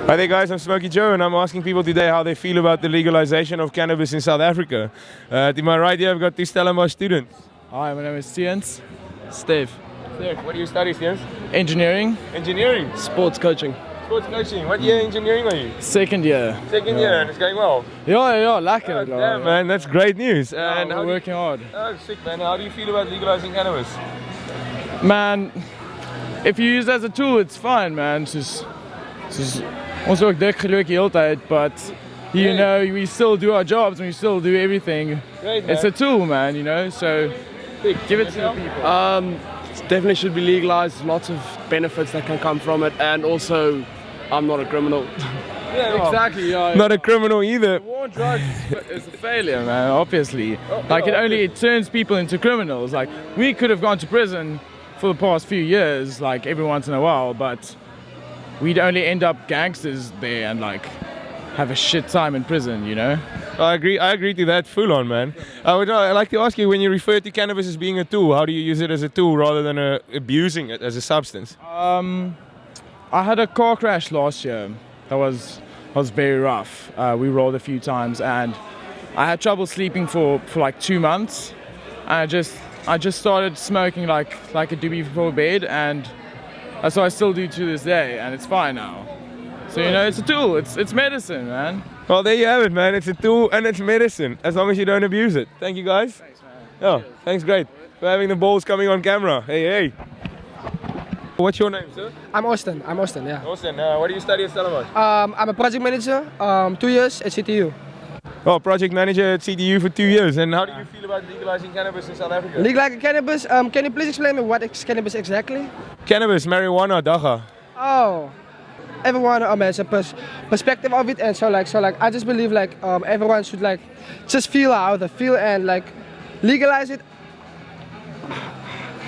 Hi there guys, I'm Smokey Joe and I'm asking people today how they feel about the legalization of cannabis in South Africa. To my right here I've got two Stellies students. Hi, my name is Stiens. Steve. What do you study, Stiens? Engineering. Engineering? Sports coaching. Sports coaching. What year engineering are you? Second year. Second year, and it's going well? Yeah, lekker. Oh, damn man, that's great news. And we're working hard. Oh, sick man. How do you feel about legalizing cannabis? Man, if you use it as a tool, it's fine, man. Ons ook dik geluk heel tijd, but you know, we still do our jobs and we still do everything. Great, it's a tool, man, you know, so give it to the people. It definitely should be legalized. Lots of benefits that can come from it, and also, I'm not a criminal. Yeah, exactly. Not a criminal either. War on drugs is a failure, man, obviously. Like, it turns people into criminals. Like, we could have gone to prison for the past few years, like, every once in a while, but we'd only end up gangsters there and, like, have a shit time in prison, you know? I agree to that full on, man. I'd like to ask you, when you refer to cannabis as being a tool, how do you use it as a tool rather than abusing it as a substance? I had a car crash last year. That was very rough. We rolled a few times and I had trouble sleeping for like 2 months. I just started smoking like a doobie before bed, and that's what I still do to this day, and it's fine now. So, you know, it's a tool, it's medicine, man. Well, there you have it, man. It's a tool and it's medicine, as long as you don't abuse it. Thank you, guys. Thanks, man. Oh, thanks, great. For having the balls coming on camera. Hey. What's your name, sir? I'm Austin, yeah. Austin, what do you study at Stellies? I'm a project manager, 2 years at CTU. Oh, project manager at CTU for 2 years. And how do you feel about legalizing cannabis in South Africa? Legalizing cannabis, can you please explain me what is cannabis exactly? Cannabis, marijuana, daga. Oh, everyone has a perspective of it, and so I just believe like everyone should like just feel how they feel and like legalize it.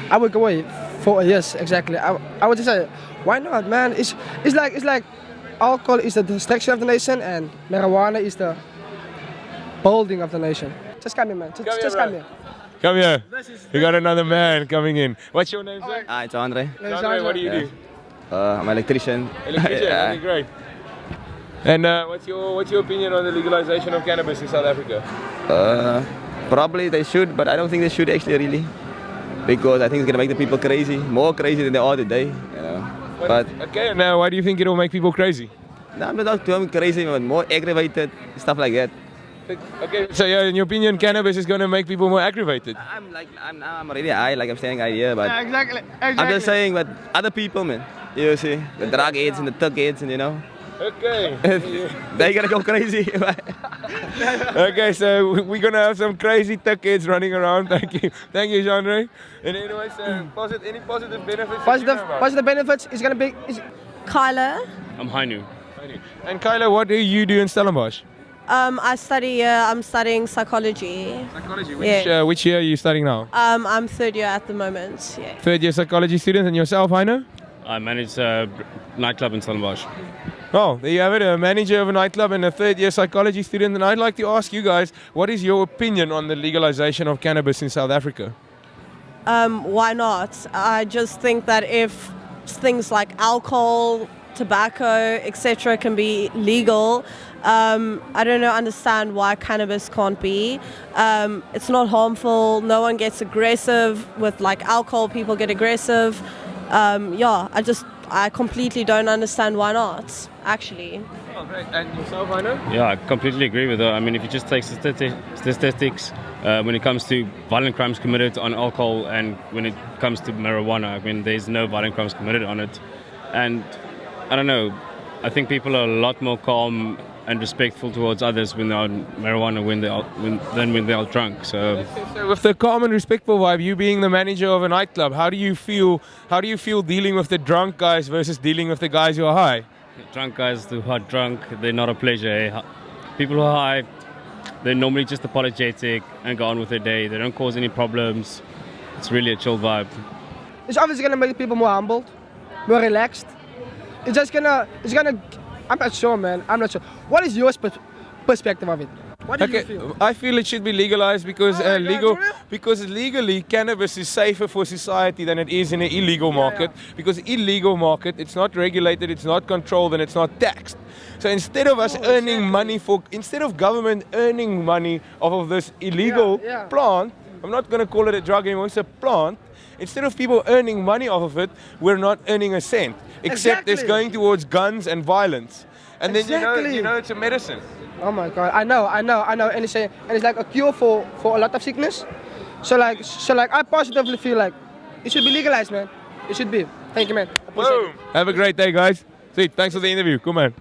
I would go away for yes, exactly. I would just say, why not, man? It's like alcohol is the destruction of the nation, and marijuana is the building of the nation. Just come here, man. Just come here. Come here. We got another man coming in. What's your name, sir? Hi, it's Andre. Andre, what do you do? I'm an electrician. Electrician, Yeah. okay, great. And what's your opinion on the legalization of cannabis in South Africa? Probably they should, but I don't think they should actually really, because I think it's gonna make the people crazy, more crazy than they are today. You know. But okay, now why do you think it'll make people crazy? no, I'm not too crazy, but more aggravated, stuff like that. Okay, so yeah, in your opinion, cannabis is going to make people more aggravated? I'm already high, like I'm saying idea, but Yeah, exactly. I'm just saying, but other people, man, you see, the drug heads and the thug heads, and you know, Okay. they're gonna go crazy. Okay, so we're going to have some crazy tech kids running around. Thank you, Andre. And anyways, any positive benefits? Positive benefits is gonna be. Kyla. I'm Hainu. And Kyla, what do you do in Stellenbosch? I study. I'm studying psychology. Psychology. Yeah. Which year are you studying now? I'm third year at the moment. Yeah. Third year psychology student. And yourself, Hainu? I manage a nightclub in Stellenbosch. Oh, there you have it, a manager of a nightclub and a third year psychology student. And I'd like to ask you guys, what is your opinion on the legalization of cannabis in South Africa? Why not? I just think that if things like alcohol, tobacco, etc., can be legal, I don't understand why cannabis can't be. It's not harmful. No one gets aggressive with like alcohol. People get aggressive. I completely don't understand why not, actually. Oh, great. And yourself, I know? Yeah, I completely agree with her. I mean, if you just take statistics, when it comes to violent crimes committed on alcohol and when it comes to marijuana, I mean, there's no violent crimes committed on it. And I don't know, I think people are a lot more calm and respectful towards others when they're on marijuana than when they are drunk. So with the calm and respectful vibe, you being the manager of a nightclub, how do you feel dealing with the drunk guys versus dealing with the guys who are high? drunk guys who are drunk, they're not a pleasure. Eh? People who are high, they're normally just apologetic and go on with their day. They don't cause any problems. It's really a chill vibe. It's obviously gonna make people more humbled, more relaxed. It's gonna, I'm not sure, man. I'm not sure. What is your perspective of it? What do you feel? I feel it should be legalized because Oh my God, for real? because legally cannabis is safer for society than it is in an illegal market. Because illegal market, it's not regulated, it's not controlled, and it's not taxed. So instead of us earning money instead of government earning money off of this illegal plant, I'm not going to call it a drug anymore, it's a plant. Instead of people earning money off of it, we're not earning a cent. Except it's Exactly. going towards guns and violence. And then Exactly. you know it's a medicine. Oh my God, I know, and it's like a cure for a lot of sickness. So like I positively feel like it should be legalized, man. It should be. Thank you, man. Appreciate Boom. Have a great day, guys. Sweet. Thanks for the interview. Come on.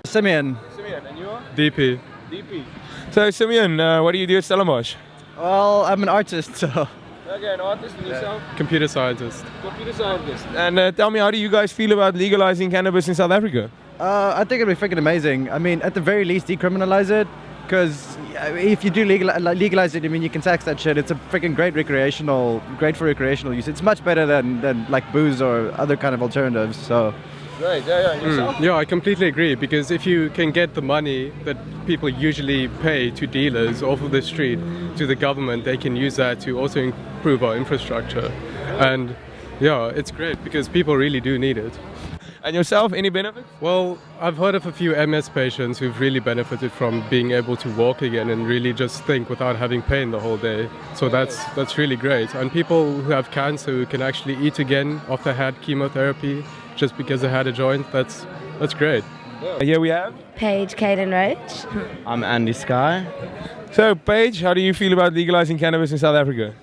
Simeon, Simeon, and you are? DP. DP. So Simeon, what do you do at Stellies? Well, I'm an artist, so Okay, an artist and yourself? computer scientist. Computer scientist. And tell me, how do you guys feel about legalizing cannabis in South Africa? I think it'd be freaking amazing. I mean, at the very least, decriminalize it. Because if you do legalize it, I mean, you can tax that shit. It's a freaking great for recreational use. It's much better than like booze or other kind of alternatives. So. Right, yeah, yourself? Yeah, I completely agree, because if you can get the money that people usually pay to dealers off of the street to the government, they can use that to also improve our infrastructure. And yeah, it's great because people really do need it. And yourself, any benefits? Well, I've heard of a few MS patients who've really benefited from being able to walk again and really just think without having pain the whole day. So that's really great. And people who have cancer who can actually eat again after had chemotherapy just because they had a joint, that's great. Here we have. Paige Caden Roach. I'm Andy Sky. So Paige, how do you feel about legalizing cannabis in South Africa?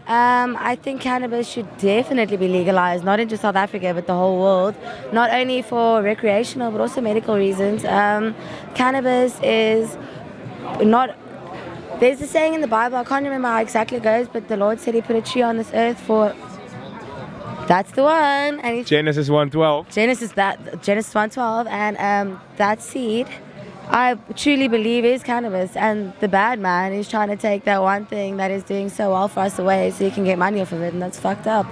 I think cannabis should definitely be legalized, not in just South Africa, but the whole world. Not only for recreational, but also medical reasons. Cannabis is not... There's a saying in the Bible, I can't remember how exactly it goes, but the Lord said He put a tree on this earth for... That's the one. And Genesis 1:12. Genesis 1:12, and that seed, I truly believe, is cannabis, and the bad man is trying to take that one thing that is doing so well for us away so he can get money off of it, and that's fucked up.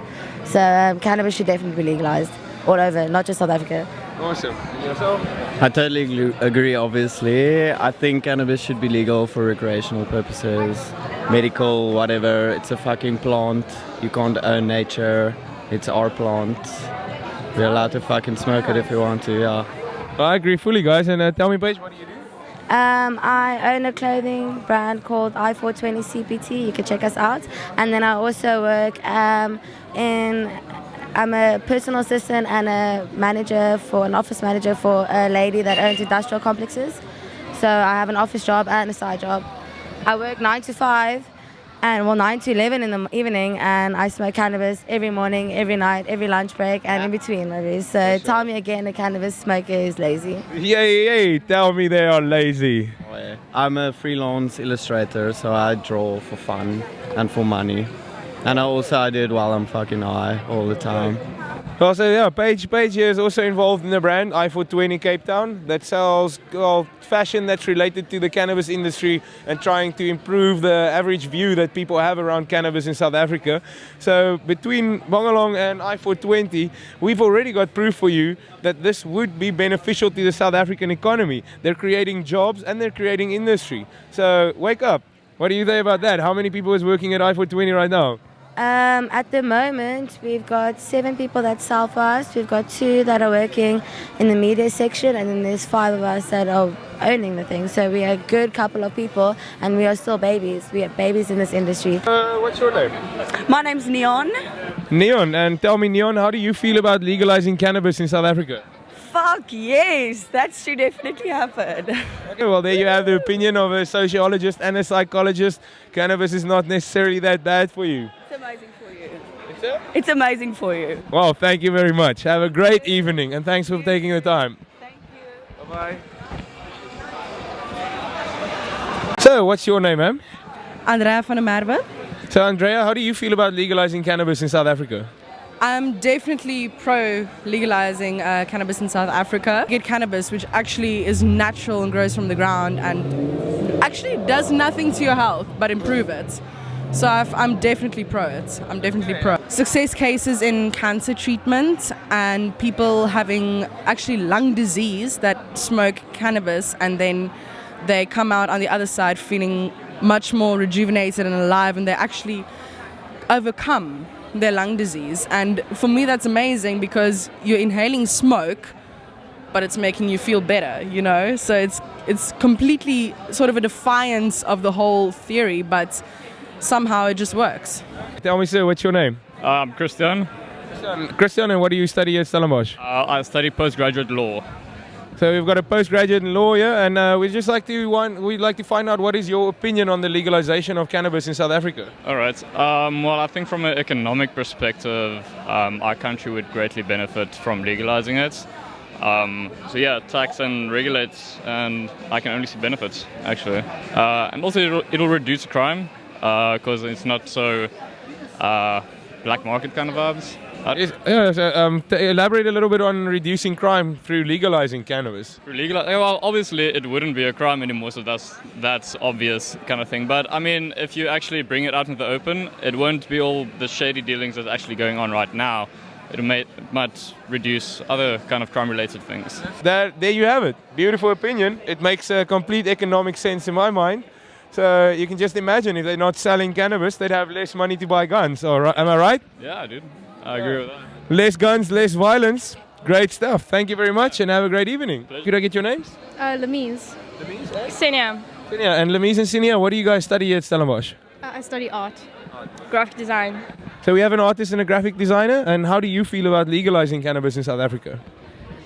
So cannabis should definitely be legalized all over, not just South Africa. Awesome. And yourself? I totally agree, obviously. I think cannabis should be legal for recreational purposes, medical, whatever. It's a fucking plant. You can't own nature. It's our plant. We're allowed to fucking smoke it if we want to, yeah. I agree fully, guys. And tell me, Paige, what do you do? I own a clothing brand called I420 CPT. You can check us out. And then I also work I'm a personal assistant and an office manager for a lady that owns industrial complexes. So I have an office job and a side job. I work 9 to 5. 9 to 11 in the evening, and I smoke cannabis every morning, every night, every lunch break, and in between maybe. So tell me again, a cannabis smoker is lazy. Yay, tell me they are lazy. I'm a freelance illustrator, so I draw for fun and for money. And I do it while I'm fucking high all the time. Well, so yeah, Paige here is also involved in the brand I420 Cape Town that sells fashion that's related to the cannabis industry and trying to improve the average view that people have around cannabis in South Africa. So between Bongalong and I420, we've already got proof for you that this would be beneficial to the South African economy. They're creating jobs and they're creating industry. So wake up. What do you think about that? How many people is working at I420 right now? At the moment, we've got 7 people that sell for us. We've got 2 that are working in the media section, and then there's 5 of us that are owning the thing. So we are a good couple of people, and we are still babies. We are babies in this industry. What's your name? My name's Neon. Neon, and tell me, Neon, how do you feel about legalizing cannabis in South Africa? Fuck yes, that should definitely happen. Okay, well, there you have the opinion of a sociologist and a psychologist. Cannabis is not necessarily that bad for you. It's amazing for you. It's amazing for you. Well, thank you very much. Have a great evening, and thanks for taking the time. Thank you. Bye-bye. So, what's your name, ma'am? Andrea van der Merwe. So, Andrea, how do you feel about legalizing cannabis in South Africa? I'm definitely pro legalizing cannabis in South Africa. Get cannabis, which actually is natural and grows from the ground and actually does nothing to your health but improve it. So I'm definitely pro it. I'm definitely pro. Success cases in cancer treatment and people having actually lung disease that smoke cannabis and then they come out on the other side feeling much more rejuvenated and alive, and they actually overcome their lung disease. And for me, that's amazing because you're inhaling smoke, but it's making you feel better, you know? So it's completely sort of a defiance of the whole theory, but somehow it just works. Tell me, sir, what's your name? Christian. Christian, and what do you study at Stellenbosch? I study postgraduate law. So we've got a postgraduate in law here, and we'd like to find out what is your opinion on the legalization of cannabis in South Africa. All right. Well, I think from an economic perspective, our country would greatly benefit from legalizing it. So yeah, tax and regulate, and I can only see benefits actually. And also it'll reduce crime because it's not so black market kind of vibes. Elaborate a little bit on reducing crime through legalizing cannabis. Well, obviously it wouldn't be a crime anymore, so that's obvious kind of thing. But I mean, if you actually bring it out into the open, it won't be all the shady dealings that's actually going on right now. It might reduce other kind of crime-related things. There you have it. Beautiful opinion. It makes complete economic sense in my mind. So you can just imagine if they're not selling cannabis, they'd have less money to buy guns. Am I right? Yeah, dude. I agree with that. Less guns, less violence. Great stuff. Thank you very much and have a great evening. Pleasure. Could I get your names? Lemise. Senia. And Lemise and Sinia, what do you guys study at Stellenbosch? I study art. Graphic design. So we have an artist and a graphic designer. And how do you feel about legalizing cannabis in South Africa?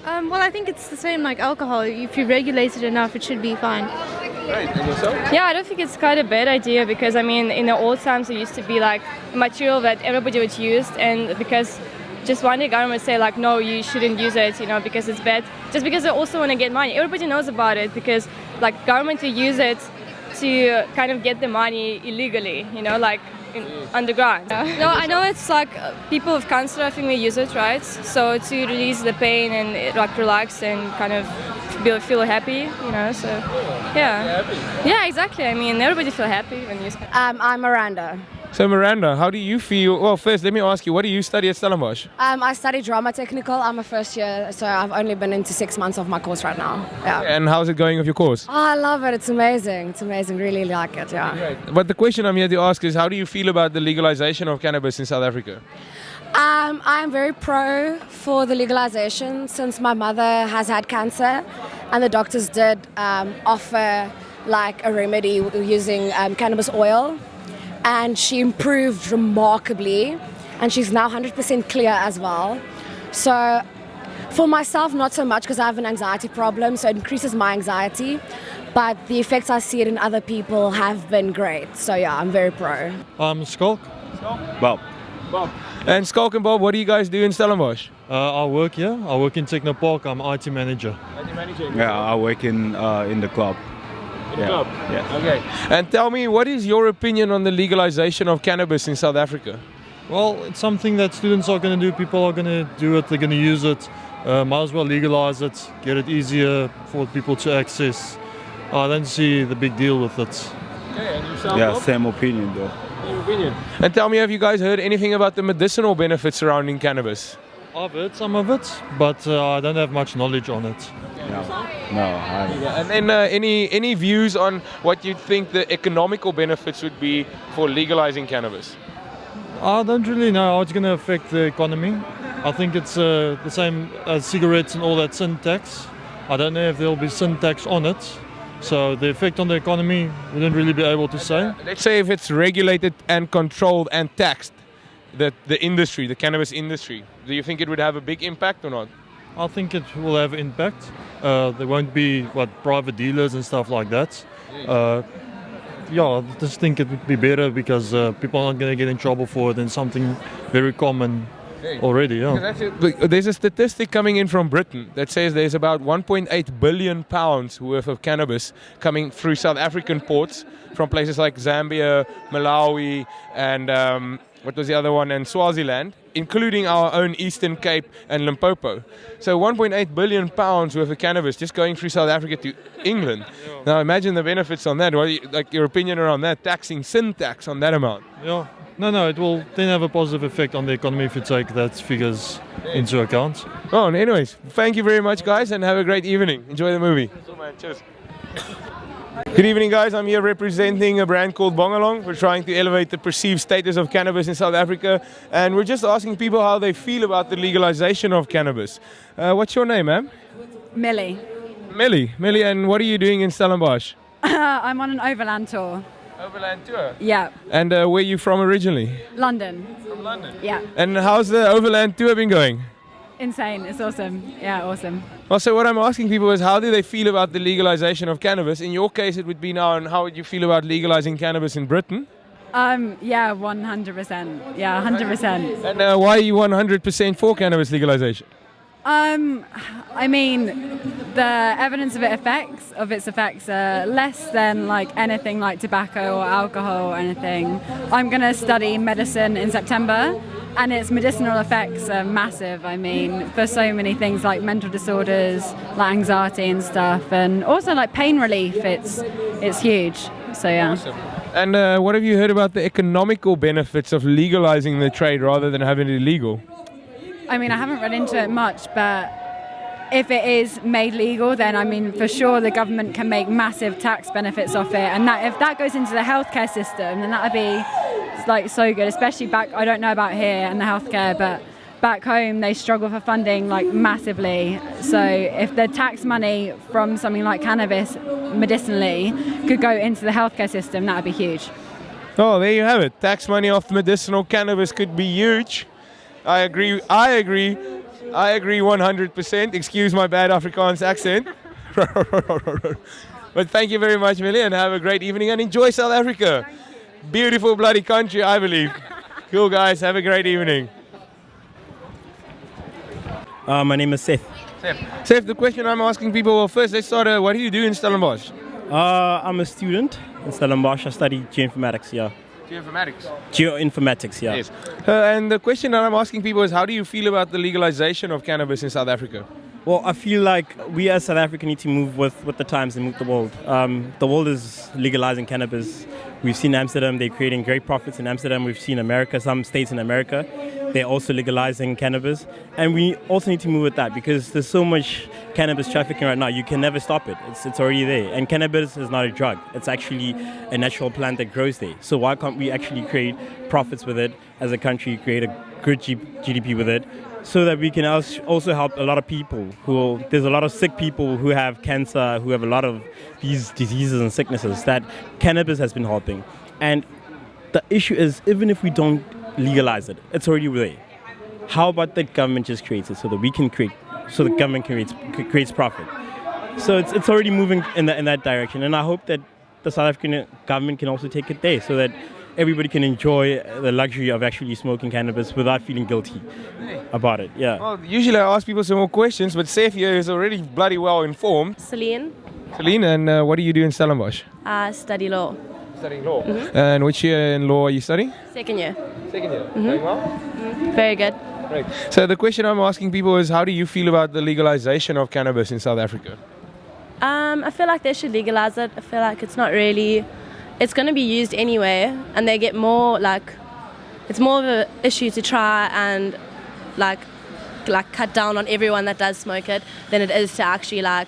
Well, I think it's the same like alcohol. If you regulate it enough, it should be fine. Right. And yourself? Yeah, I don't think it's quite a bad idea because I mean, in the old times it used to be like a material that everybody would use, and because just one day government would say like, no, you shouldn't use it, you know, because it's bad. Just because they also want to get money. Everybody knows about it because like government will use it to kind of get the money illegally, you know, like underground. No, I know it's like people with cancer, I think they use it, right? So to release the pain and like relax and kind of feel happy, you know, so yeah. Yeah, exactly. I mean, everybody feel happy when you use it. I'm Miranda. So Miranda, how do you feel? Well, first let me ask you, what do you study at Stellenbosch? I study drama technical. I'm a first year, so I've only been into 6 months of my course right now. Yeah. And how's it going with your course? Oh, I love it. It's amazing. It's amazing. Really like it. Yeah. Great. But the question I'm here to ask is, how do you feel about the legalization of cannabis in South Africa? I'm very pro for the legalization since my mother has had cancer, and the doctors did offer like a remedy using cannabis oil. And she improved remarkably, and she's now 100% clear as well. So for myself, not so much because I have an anxiety problem, so it increases my anxiety. But the effects I see it in other people have been great. So yeah, I'm very pro. Skulk. Bob. And Skulk and Bob, what do you guys do in Stellenbosch? I work here. I work in Technopark. I'm IT manager. IT manager? Yeah, I work in the club. Club. Yeah. Okay. And tell me, what is your opinion on the legalization of cannabis in South Africa? Well, it's something that students are going to do. People are going to do it. They're going to use it. Might as well legalize it. Get it easier for people to access. I don't see the big deal with it. Okay, and yourself? Yeah, same opinion though. Same opinion. And tell me, have you guys heard anything about the medicinal benefits surrounding cannabis? I've heard some of it, but I don't have much knowledge on it. No, I haven't. And then any views on what you think the economical benefits would be for legalizing cannabis? I don't really know how it's going to affect the economy. I think it's the same as cigarettes and all that sin tax. I don't know if there'll be sin tax on it. So the effect on the economy, we don't really be able to say. Let's say if it's regulated and controlled and taxed, the industry, the cannabis industry, do you think it would have a big impact or not? I think it will have impact. There won't be private dealers and stuff like that. I just think it would be better because people are not going to get in trouble for it, and something very common already. Yeah. There's a statistic coming in from Britain that says there's about 1.8 billion pounds worth of cannabis coming through South African ports from places like Zambia, Malawi, and what was the other one? And Swaziland, including our own Eastern Cape and Limpopo. So 1.8 billion pounds worth of cannabis just going through South Africa to England. Yeah. Now imagine the benefits on that. Like your opinion around that, taxing sin tax on that amount. Yeah. No, it will then have a positive effect on the economy if you take that figures into account. Oh, and anyways, thank you very much, guys, and have a great evening. Enjoy the movie. Cheers. Good evening, guys. I'm here representing a brand called Bongalong. We're trying to elevate the perceived status of cannabis in South Africa, and we're just asking people how they feel about the legalization of cannabis. What's your name, ma'am? Millie. Millie, and what are you doing in Stellenbosch? I'm on an overland tour. Overland tour? Yeah. And where are you from originally? London. From London? Yeah. And how's the overland tour been going? Insane. It's awesome. Yeah, awesome. Also, what I'm asking people is how do they feel about the legalization of cannabis? In your case, it would be now, and how would you feel about legalizing cannabis in Britain? Yeah, 100%. Yeah, 100%. And why are you 100% for cannabis legalization? I mean, the evidence of its effects are less than like anything like tobacco or alcohol or anything. I'm going to study medicine in September, and its medicinal effects are massive. I mean, for so many things like mental disorders, like anxiety and stuff, and also like pain relief. It's huge. So yeah. Awesome. And what have you heard about the economical benefits of legalizing the trade rather than having it illegal? I mean, I haven't read into it much, but if it is made legal, then I mean, for sure the government can make massive tax benefits off it, and that if that goes into the healthcare system, then that would be like so good. Especially back, I don't know about here and the healthcare, but back home they struggle for funding like massively. So if the tax money from something like cannabis medicinally could go into the healthcare system, that would be huge. Oh, there you have it. Tax money off medicinal cannabis could be huge. I agree 100%. Excuse my bad Afrikaans accent. But thank you very much, Millie, and have a great evening and enjoy South Africa. Beautiful bloody country, I believe. Cool, guys. Have a great evening. My name is Seth. Seth, the question I'm asking people, well, first let's start, what do you do in Stellenbosch? I'm a student in Stellenbosch. I study geoinformatics, yeah. Geoinformatics, yeah. Yes. And the question that I'm asking people is how do you feel about the legalization of cannabis in South Africa? Well, I feel like we as South Africa need to move with the times and move the world. The world is legalizing cannabis. We've seen Amsterdam, they're creating great profits in Amsterdam. We've seen America, some states in America, they're also legalizing cannabis. And we also need to move with that because there's so much cannabis trafficking right now. You can never stop it. It's already there. And cannabis is not a drug. It's actually a natural plant that grows there. So why can't we actually create profits with it as a country, create a good GDP with it, so that we can also help a lot of people there's a lot of sick people who have cancer, who have a lot of these diseases and sicknesses that cannabis has been helping. And the issue is, even if we don't legalize it, it's already there. How about the government just creates it so that we can so the government creates profit? So it's already moving in that direction. And I hope that the South African government can also take it there so that everybody can enjoy the luxury of actually smoking cannabis without feeling guilty about it. Yeah. Well, usually I ask people some more questions, but Seth here is already bloody well informed. Celine. Celine, and what do you do in Stellenbosch? Study law. Studying law. And which year in law are you studying? Second year. Second year. Doing well? Very good. Great. So the question I'm asking people is how do you feel about the legalization of cannabis in South Africa? I feel like they should legalize it. I feel like it's not really... It's going to be used anyway, and they get more it's more of an issue to try and like cut down on everyone that does smoke it than it is to actually I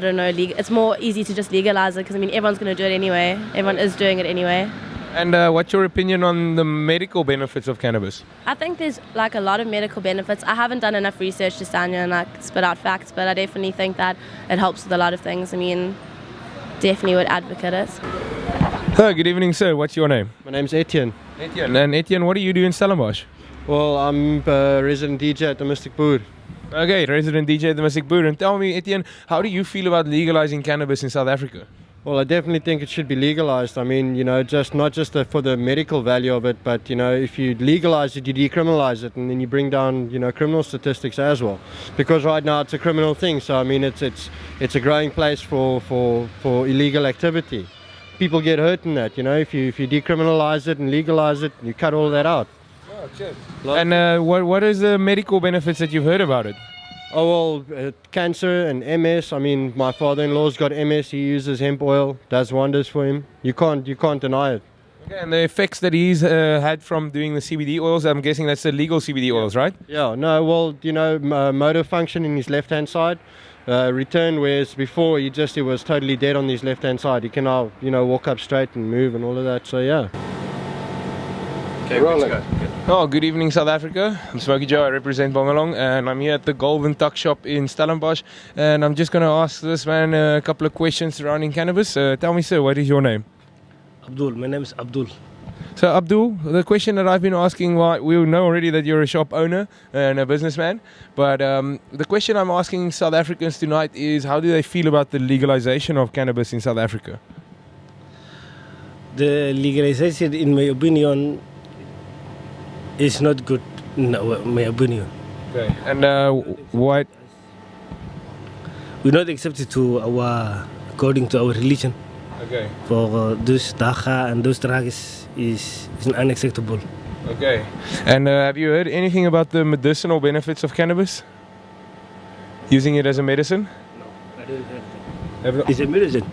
don't know, it's more easy to just legalize it because I mean everyone's going to do it anyway. Everyone is doing it anyway. And what's your opinion on the medical benefits of cannabis? I think there's a lot of medical benefits. I haven't done enough research to stand here and spit out facts, but I definitely think that it helps with a lot of things. I mean, definitely would advocate it. Hello, good evening, sir. What's your name? My name's Etienne. Etienne. And Etienne, what do you do in Stellenbosch? Well, I'm a resident DJ at the Mystic Boer. Okay, resident DJ at the Mystic Boer. And tell me, Etienne, how do you feel about legalizing cannabis in South Africa? Well, I definitely think it should be legalized. I mean, not just for the medical value of it, but, if you legalize it, you decriminalize it, and then you bring down, criminal statistics as well. Because right now it's a criminal thing. So, I mean, it's a growing place for illegal activity. People get hurt in that, if you decriminalize it and legalize it, you cut all that out. Oh, cheers. And what is the medical benefits that you've heard about it? Oh, well, cancer and MS. I mean, my father-in-law's got MS. He uses hemp oil. Does wonders for him. You can't deny it. Okay, and the effects that he's had from doing the CBD oils, I'm guessing that's the legal CBD oils, right? Yeah, no, well, motor function in his left-hand side, return, whereas before he was totally dead on his left-hand side. He can now, walk up straight and move and all of that, so yeah. Okay, Oh, good evening, South Africa. I'm Smokey Joe, I represent Bongalong, and I'm here at the Golden Tuck Shop in Stellenbosch, and I'm just going to ask this man a couple of questions surrounding cannabis. Tell me, sir, what is your name? Abdul, my name is Abdul. So, Abdul, the question that I've been asking, we know already that you're a shop owner and a businessman, but the question I'm asking South Africans tonight is, how do they feel about the legalization of cannabis in South Africa? The legalization, in my opinion, is not good, in my opinion. Okay. And what? We not accept it according to our religion. Okay. For those dacha and those drugs is unacceptable. Okay. And have you heard anything about the medicinal benefits of cannabis? Using it as a medicine? No, I didn't hear that. It's a medicine.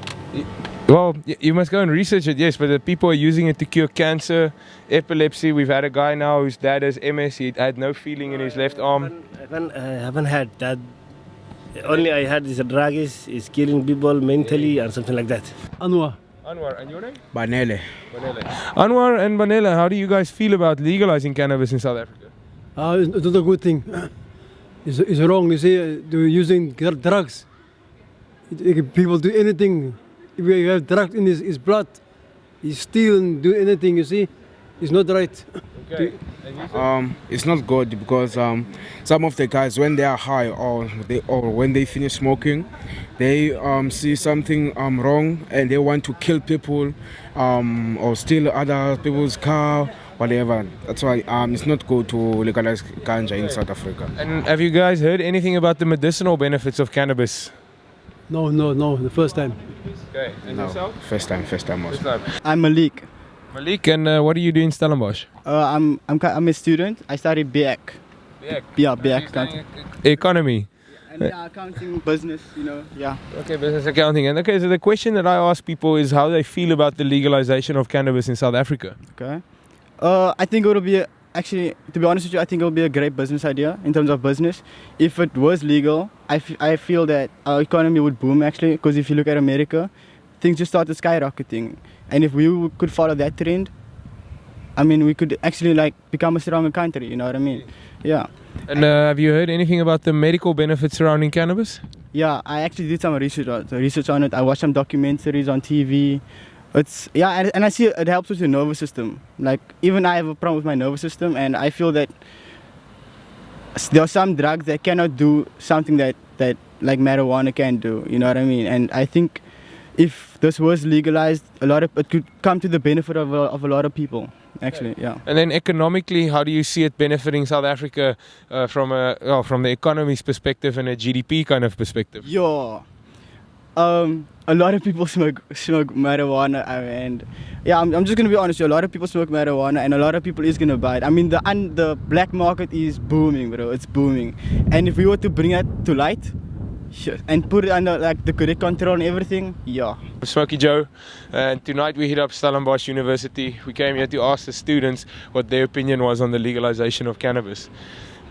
Well, you must go and research it, yes, but the people are using it to cure cancer, epilepsy. We've had a guy now whose dad has MS. He had no feeling in his left arm. I haven't had that. Only I heard this drug is killing people mentally and something like that. Anwar. Anwar, and your name? Banele. Anwar and Banela, how do you guys feel about legalizing cannabis in South Africa? It's not a good thing. It's wrong, you see, using drugs. People do anything. If you have drugs in his blood, he steal and do anything, you see. It's not right. Okay. It's not good because some of the guys, when they are high or when they finish smoking, they see something wrong and they want to kill people or steal other people's car, whatever. That's why it's not good to legalize ganja in South Africa. And have you guys heard anything about the medicinal benefits of cannabis? No, the first time. Okay, and yourself? First time also. I'm Malik. Malik, and what do you do in Stellenbosch? I'm a student. I studied BAC. BAC? Yeah, BAC accounting. Economy? And accounting, business, yeah. Okay, business accounting. And okay, so the question that I ask people is how they feel about the legalization of cannabis in South Africa. Okay. I think it would be, actually, to be honest with you, I think it would be a great business idea in terms of business. If it was legal, I feel that our economy would boom actually, because if you look at America, things just started skyrocketing. And if we could follow that trend, I mean, we could actually become a stronger country, you know what I mean? Yeah. And have you heard anything about the medical benefits surrounding cannabis? Yeah, I actually did some research on it. I watched some documentaries on TV. And I see it helps with your nervous system. Like, even I have a problem with my nervous system, and I feel that there are some drugs that cannot do something that like marijuana can do, you know what I mean? And I think if this was legalized, it could come to the benefit of a lot of people, actually, yeah. And then economically, how do you see it benefiting South Africa from the economy's perspective and a GDP kind of perspective? Yeah. A lot of people smoke marijuana, and yeah, I'm just gonna be honest. A lot of people smoke marijuana, and a lot of people is gonna buy it. I mean, the black market is booming, bro. It's booming, and if we were to bring it to light, and put it under the correct control and everything, yeah. Smokey Joe, and tonight we hit up Stellenbosch University. We came here to ask the students what their opinion was on the legalization of cannabis.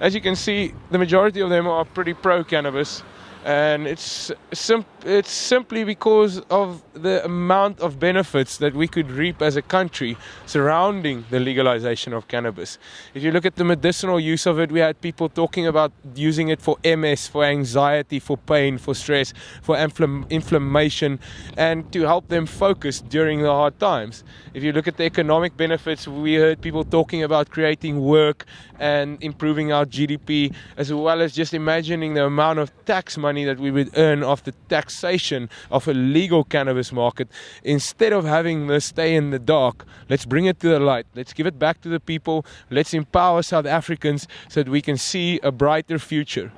As you can see, the majority of them are pretty pro-cannabis. And it's simply because of the amount of benefits that we could reap as a country surrounding the legalization of cannabis. If you look at the medicinal use of it, we had people talking about using it for MS, for anxiety, for pain, for stress, for inflammation, and to help them focus during the hard times. If you look at the economic benefits, we heard people talking about creating work and improving our GDP, as well as just imagining the amount of tax money that we would earn off the taxation of a legal cannabis market. Instead of having this stay in the dark, let's bring it to the light. Let's give it back to the people. Let's empower South Africans so that we can see a brighter future.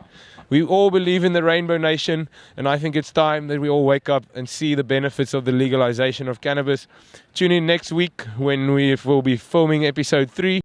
We all believe in the Rainbow Nation, and I think it's time that we all wake up and see the benefits of the legalization of cannabis. Tune in next week when we will be filming episode 3.